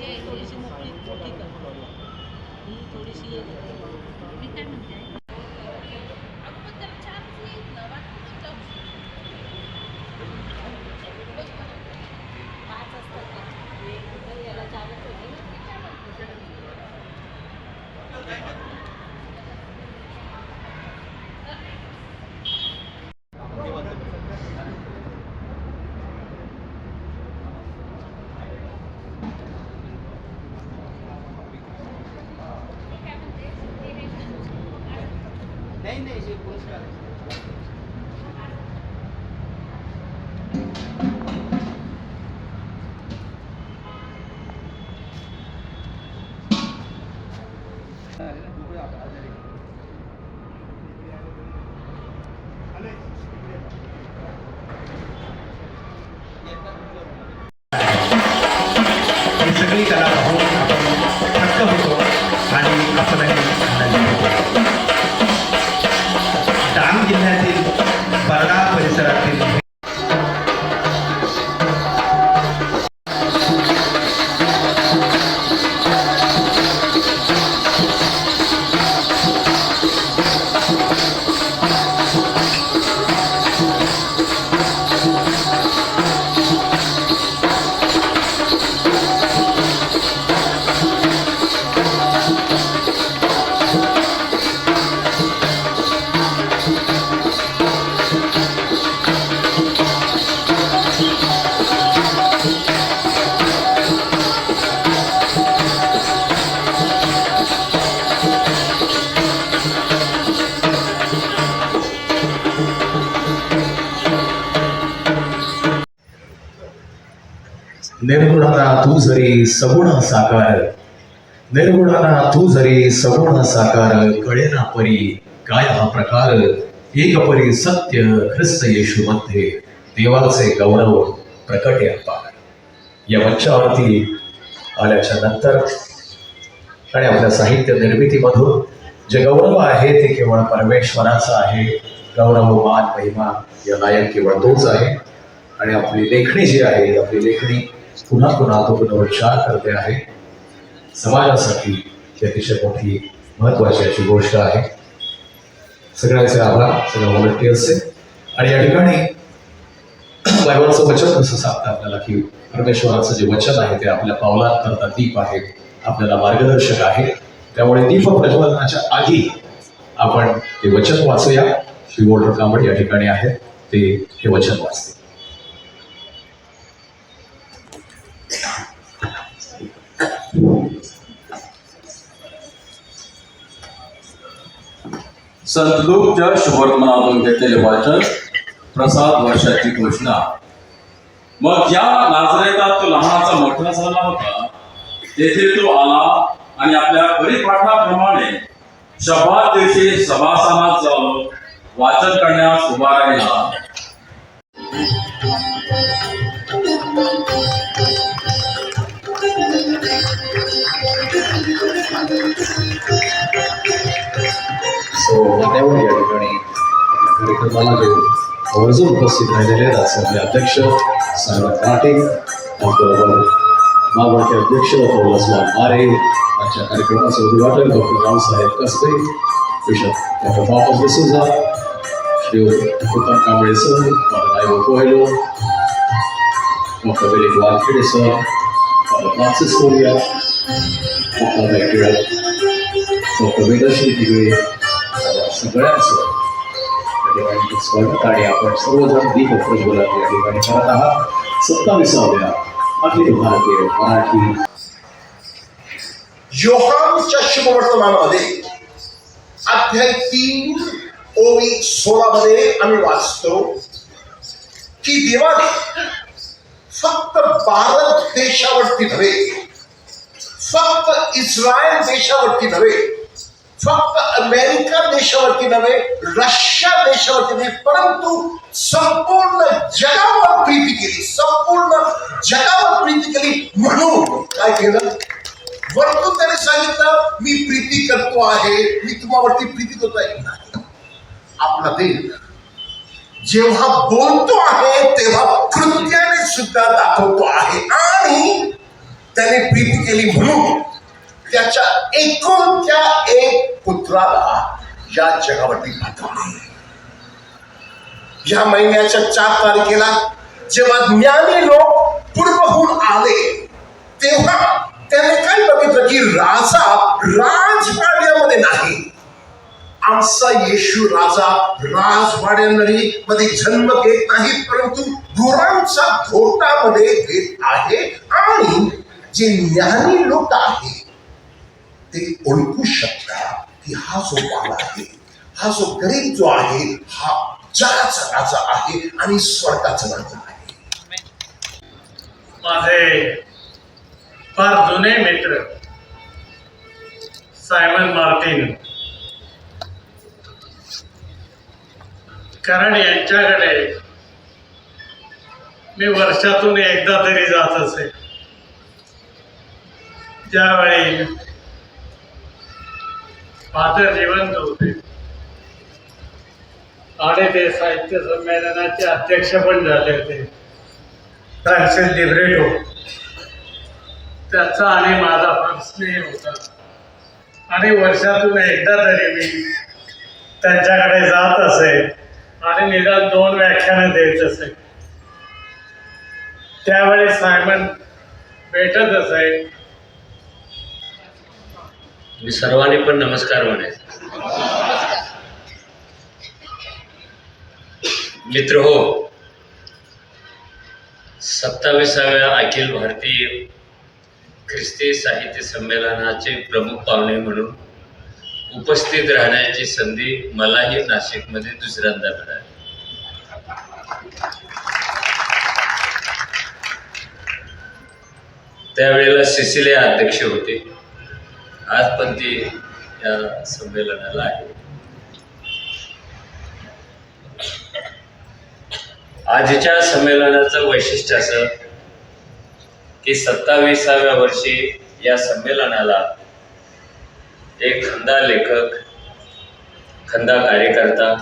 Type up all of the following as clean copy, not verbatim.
हे थोडीशी मोकळी मोठी कर, ही थोडीशी हे कर. मी काय म्हणते अगं पण त्याला छानच येईल ना, वाटतं ना पाच असतात ना, हे याला चालत होते ना, मी काय म्हणते नहीं नहीं ये पुरस्कार है. सगळी कला पाहून आपण थक्क होतो आणि आपणही आनंदी होतो. डांग जिल्ह्यातील बर्डा परिसरातील निर्गुणाना तू जरी सगुण साकार, निर्गुणाना तू जरी सगुण साकार, कळेना परी काय हा प्रकार, एक परी सत्य ख्रिस्त येशू मध्ये देवाचे गौरव प्रकटे अपार. या मंचावरती आल्याच्या नंतर आणि आपल्या साहित्य निर्मितीमधून जे गौरव आहे ते केवळ परमेश्वराचं आहे. गौरव मान महिमा या नायक केवळ तोच आहे. आणि आपली लेखणी जी आहे, आपली लेखणी पुन्हा पुन्हा तो पुनरुच्चार करते आहे. समाजासाठी ही अतिशय मोठी महत्वाची अशी गोष्ट आहे. सगळ्यांचे आभार, सगळ्या व्हॉलंटियर्सचे. आणि या ठिकाणी बायबलचं वचन कसं सांगतं आपल्याला की परमेश्वराचं जे वचन आहे ते आपल्या पावलांकरता दीप आहे, आपल्याला मार्गदर्शक आहे. त्यामुळे दीप प्रज्वलनाच्या आधी आपण ते वचन वाचूया. श्री वोल्टर कांबळे या ठिकाणी आहेत, ते हे वचन वाचते. संत लूकच्या शुभवर्तमानातून घेतलेले वाचन, प्रसाद वर्षाची घोषणा. मग या नाझरेतात तो लहानाचा मोठा झाला होता. तेथे तो आला आणि आपल्या परिपाठाप्रमाणे शब्दात दिवशी सभास्थानात जाऊन वाचन करण्यास उभा राहिला. मान्यवर या ठिकाणी आपल्या कार्यक्रमाला आवर्जून उपस्थित राहिलेले राज्याचे अध्यक्ष साहेब काटे, त्याचबरोबर महामंडळाचे अध्यक्ष पौलसलाल मारे, आजच्या कार्यक्रमाचं उद्घाटन doctor Raosaheb Kasbe, bishop doctor Bapas D'Souza, Shri Uttam Kamble sir, doctor Ivo Coelho, doctor Vivek Wankhede sir, doctor Francis Correia, doctor मॅक्टिवल, डॉक्टर वेदश्री दिगळे, सगळ्यांचं या ठिकाणी स्वागत. आणि आपण सर्वजण दीप प्रज्वलन या ठिकाणी करत आहात. 27व्या अखिल भारतीय मराठी योहानच्या शुभवर्तमानामध्ये अध्याय 3 ओवी 16 मध्ये आम्ही वाचतो की देवाने फक्त भारत देशावरती नव्हे, फक्त इस्रायल देशावरती नव्हे, फक्त अमेरिका देशावरती नव्हे, रशिया देशावरती नव्हे, परंतु संपूर्ण जगावर प्रीती केली. संपूर्ण जगावर प्रीती केली. म्हणून काय केलं? वरतून त्याने सांगितलं मी प्रीती करतो आहे, मी तुम्हावरती प्रीती करतो आहे. नाही, आपला देव जेव्हा बोलतो आहे तेव्हा कृत्याने सुद्धा दाखवतो आहे. आणि त्याने प्रीती केली म्हणून त्याच्या एकुलत्या एक पुत्राला या जगावरती पाठवले. या महिन्याच्या 4 तारखेला जेव्हा ज्ञानी लोक पूर्वहून आले तेव्हा त्याने काय बघितलं की राजा राजवाड्यामध्ये नाही. आमचा येशू राजा राजवाड्यांमध्ये जन्म घेत नाही, परंतु गुरांच्या घोटामध्ये घेत आहे. आणि जे ज्ञानी लोक आहेत ते ओळखू शकतात की हा जो बाळ आहे, हा जो गरीब जो आहे, हा जगाचा राजा आहे आणि स्वर्गाचा राजा आहे. माझे फार जुने मित्र सायमन मार्टिन, कारण यांच्याकडे मी वर्षातून एकदा तरी जात असे. त्यावेळी फादर जिवंत होते आणि ते साहित्य संमेलनाचे अध्यक्ष पण झाले होते, फ्रान्सिस लिब्रेटो. त्याचा आणि माझा फार स्नेह होता आणि वर्षातून एकदा तरी मी त्यांच्याकडे जात असे आणि निदान 2 व्याख्यानं देत असे. त्यावेळी सायमन भेटत असे. मी सर्वांनी पण नमस्कार म्हणेन. मित्र हो, 27व्या अखिल भारतीय ख्रिस्ती साहित्य संमेलनाचे प्रमुख पाहुणे म्हणून उपस्थित राहण्याची संधी मलाही नाशिकमध्ये दुसऱ्यांदा मिळाली. त्यावेळेला सिसिलिया अध्यक्ष होते. आज पण ती या संमेलनाला आहे. आजच्या संमेलनाचं वैशिष्ट्य असं की 27व्या वर्षी या संमेलनाला एक खंदा लेखक, खंदा कार्यकर्ता,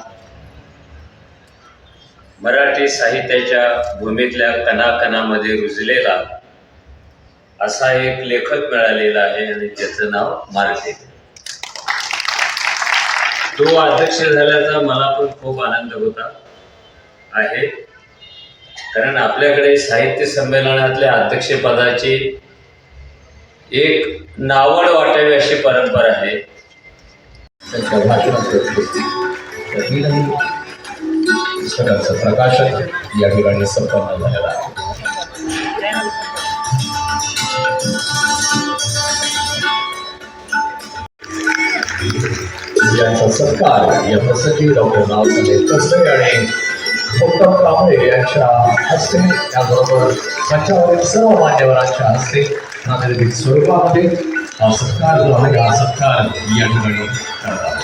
मराठी साहित्याच्या भूमीतल्या कणाकणामध्ये रुजलेला असा एक लेखक मिळालेला आहे आणि त्याचं नाव मार्टिन. तो अध्यक्ष झाल्याचा मला पण खूप आनंद होता आहे, कारण आपल्याकडे साहित्य संमेलनातल्या अध्यक्षपदाची एक नावड वाटावी अशी परंपरा आहे. त्यांच्या भाषणाचं पुस्तकाचं प्रकाशन या ठिकाणी संपन्न झालेलं आहे. यांचा सत्कार या प्रसंगी डॉक्टर रावसाहेब कसबे आणि उत्तम कांबळे यांच्या हस्ते, त्याबरोबर मंचावरील सर्व मान्यवरांच्या हस्ते नागरिक स्वरूपामध्ये हा सत्कार जो आहे, हा सत्कार या ठिकाणी करतात.